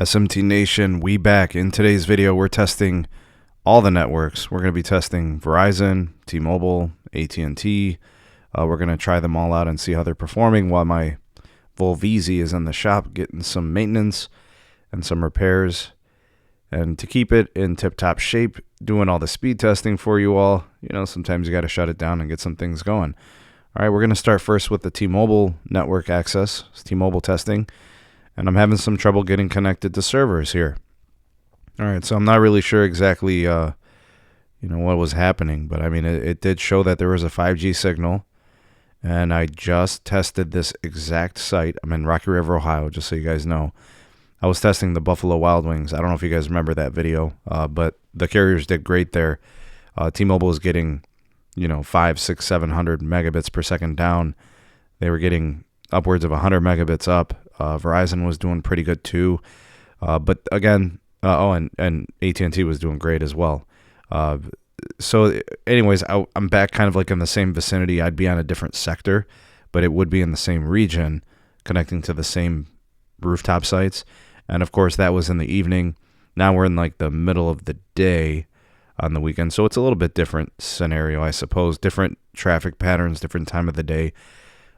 SMT Nation, we back. In today's video, we're testing all the networks. We're going to be testing Verizon, T-Mobile, AT&T. We're going to try them all out and see how they're performing while my Volvizi is in the shop getting some maintenance and some repairs. And to keep it in tip-top shape, doing all the speed testing for you all, sometimes you got to shut it down and get some things going. All right, we're going to start first with the T-Mobile network access, T-Mobile testing. And I'm having some trouble getting connected to servers here. All right, so I'm not really sure exactly, what was happening. But, it did show that there was a 5G signal. And I just tested this exact site. I'm in Rocky River, Ohio, just so you guys know. I was testing the Buffalo Wild Wings. I don't know if you guys remember that video, but the carriers did great there. T-Mobile was getting, 500, 600, 700 megabits per second down. They were getting upwards of 100 megabits up. Verizon was doing pretty good too. But again, and AT&T was doing great as well. So anyways, I'm back kind of like in the same vicinity. I'd be on a different sector, but it would be in the same region connecting to the same rooftop sites. And of course, that was in the evening. Now we're in like the middle of the day on the weekend. So it's a little bit different scenario, I suppose. Different traffic patterns, different time of the day.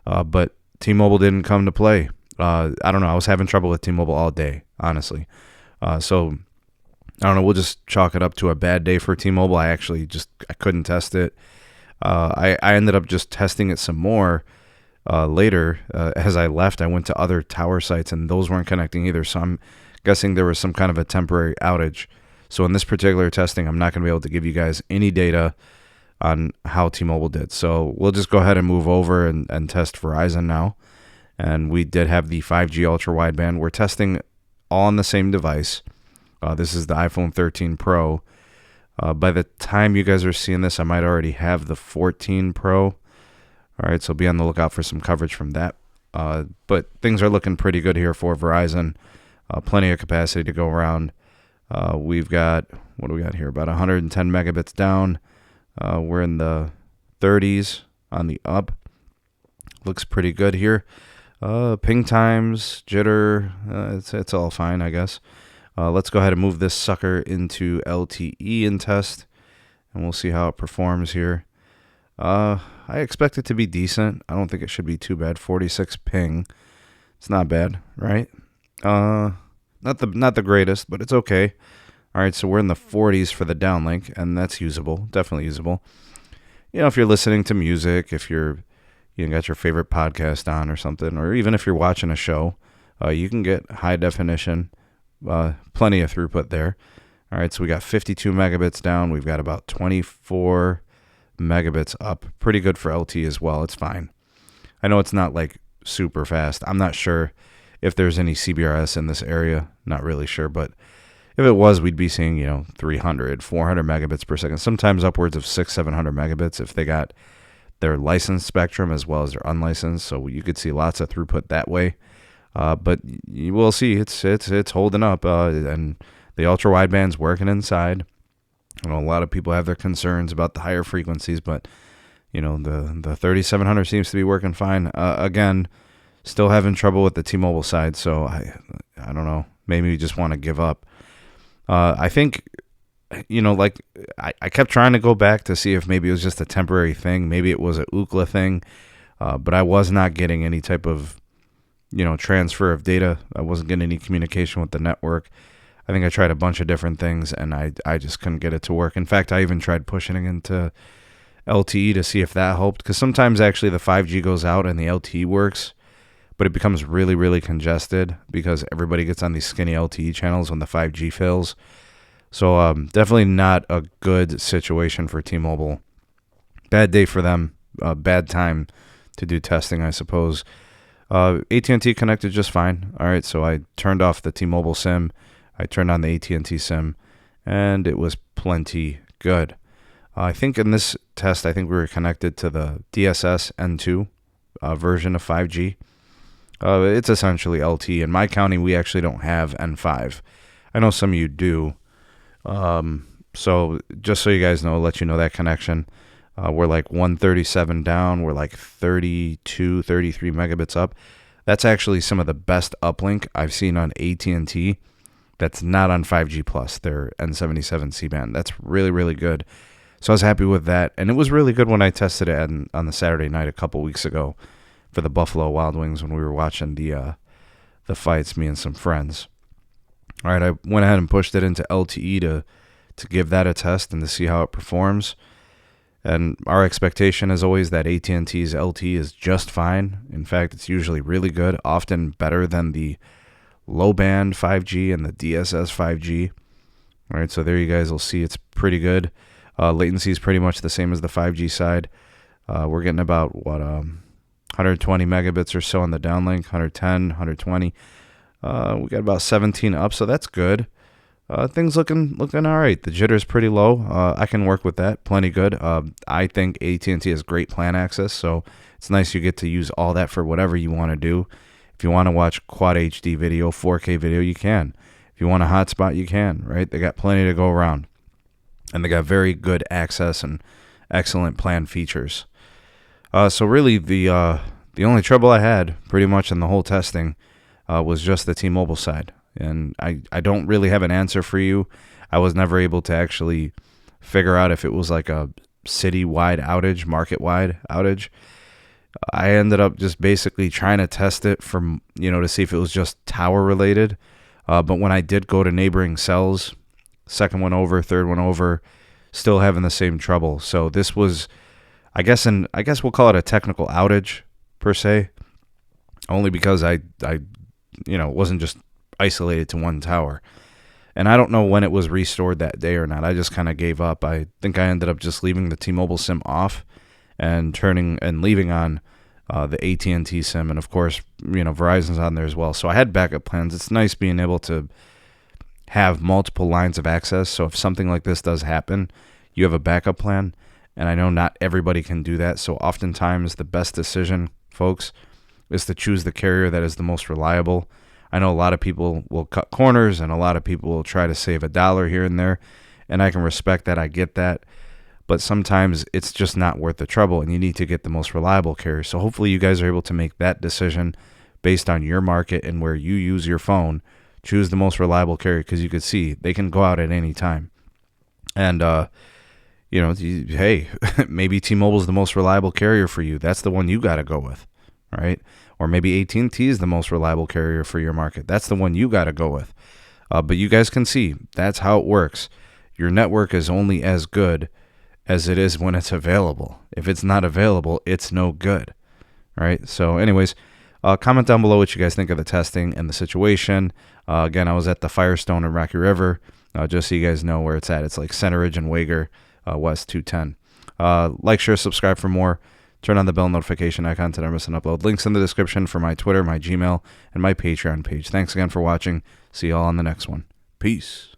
But T-Mobile didn't come to play. I don't know. I was having trouble with T-Mobile all day, honestly. So I don't know. We'll just chalk it up to a bad day for T-Mobile. I couldn't test it. I ended up just testing it some more later. As I left, I went to other tower sites and those weren't connecting either. So I'm guessing there was some kind of a temporary outage. So in this particular testing, I'm not going to be able to give you guys any data on how T-Mobile did. So we'll just go ahead and move over and test Verizon now. And we did have the 5G Ultrawide band. We're testing all on the same device. This is the iPhone 13 Pro. By the time you guys are seeing this, I might already have the 14 Pro. All right, so be on the lookout for some coverage from that. But things are looking pretty good here for Verizon. Plenty of capacity to go around. We've got, what do we got here? About 110 megabits down. We're in the 30s on the up. Looks pretty good here. Ping times, jitter, it's all fine, I guess. Let's go ahead and move this sucker into LTE and test, and we'll see how it performs here. I expect it to be decent. I don't think it should be too bad. 46 ping. It's not bad, right? Not the greatest, but it's okay. All right, so we're in the 40s for the downlink, and that's usable, definitely usable. If you're listening to music, if you got your favorite podcast on or something, or even if you're watching a show, you can get high definition, plenty of throughput there. All right, so we got 52 megabits down. We've got about 24 megabits up. Pretty good for LTE as well. It's fine. I know it's not like super fast. I'm not sure if there's any CBRS in this area. Not really sure, but if it was, we'd be seeing, 300, 400 megabits per second, sometimes upwards of 600, 700 megabits if they got their licensed spectrum as well as their unlicensed, so you could see lots of throughput that way. But you will see it's holding up, and the ultra wideband's working inside. I know a lot of people have their concerns about the higher frequencies, but the 3700 seems to be working fine. Again, still having trouble with the T-Mobile side, so I don't know. Maybe we just want to give up. I think. I kept trying to go back to see if maybe it was just a temporary thing. Maybe it was a ookla thing, but I was not getting any type of, transfer of data. I wasn't getting any communication with the network. I think I tried a bunch of different things, and I just couldn't get it to work. In fact, I even tried pushing it into LTE to see if that helped, because sometimes actually the 5G goes out and the LTE works, but it becomes really, really congested because everybody gets on these skinny LTE channels when the 5G fails. So definitely not a good situation for T-Mobile. Bad day for them. Bad time to do testing, I suppose. AT&T connected just fine. All right, so I turned off the T-Mobile SIM. I turned on the AT&T SIM, and it was plenty good. I think in this test, we were connected to the DSS N2 version of 5G. It's essentially LTE. In my county, we actually don't have N5. I know some of you do. So just so you guys know, let you know that connection. We're like 137 down. We're like 32, 33 megabits up. That's actually some of the best uplink I've seen on AT&T. that's not on 5G Plus, their N77 C-band. That's really, really good. So I was happy with that. And it was really good when I tested it on the Saturday night a couple weeks ago for the Buffalo Wild Wings when we were watching the fights, me and some friends. All right, I went ahead and pushed it into LTE to give that a test and to see how it performs. And our expectation is always that AT&T's LTE is just fine. In fact, it's usually really good, often better than the low-band 5G and the DSS 5G. All right, so there you guys will see it's pretty good. Latency is pretty much the same as the 5G side. We're getting about, 120 megabits or so on the downlink, 110, 120. We got about 17 up, so that's good. Things looking all right. The jitter's pretty low. I can work with that. Plenty good. I think AT&T has great plan access, so it's nice you get to use all that for whatever you want to do. If you want to watch quad HD video, 4K video, you can. If you want a hotspot, you can, right? They got plenty to go around. And they got very good access and excellent plan features. So really, the only trouble I had pretty much in the whole testing was just the T-Mobile side. And I don't really have an answer for you. I was never able to actually figure out if it was like a city-wide outage, market-wide outage. I ended up just basically trying to test it from, to see if it was just tower-related. But when I did go to neighboring cells, second one over, third one over, still having the same trouble. So this was, I guess we'll call it a technical outage per se, only because I wasn't just isolated to one tower. And I don't know when it was restored that day or not. I just kind of gave up. I think I ended up just leaving the T-Mobile SIM off and leaving on the AT&T SIM. And of course, Verizon's on there as well. So I had backup plans. It's nice being able to have multiple lines of access. So if something like this does happen, you have a backup plan. And I know not everybody can do that. So oftentimes the best decision, folks, is to choose the carrier that is the most reliable. I know a lot of people will cut corners and a lot of people will try to save $1 here and there. And I can respect that. I get that. But sometimes it's just not worth the trouble and you need to get the most reliable carrier. So hopefully you guys are able to make that decision based on your market and where you use your phone. Choose the most reliable carrier because you can see they can go out at any time. And, hey, maybe T-Mobile is the most reliable carrier for you. That's the one you got to go with, right? Or maybe AT&T is the most reliable carrier for your market. That's the one you got to go with. But you guys can see that's how it works. Your network is only as good as it is when it's available. If it's not available, it's no good, right? So anyways, comment down below what you guys think of the testing and the situation. Again, I was at the Firestone in Rocky River, just so you guys know where it's at. It's like Center Ridge and Wager, West 210. Like, share, subscribe for more. Turn on the bell notification icon to never miss an upload. Links in the description for my Twitter, my Gmail, and my Patreon page. Thanks again for watching. See you all on the next one. Peace.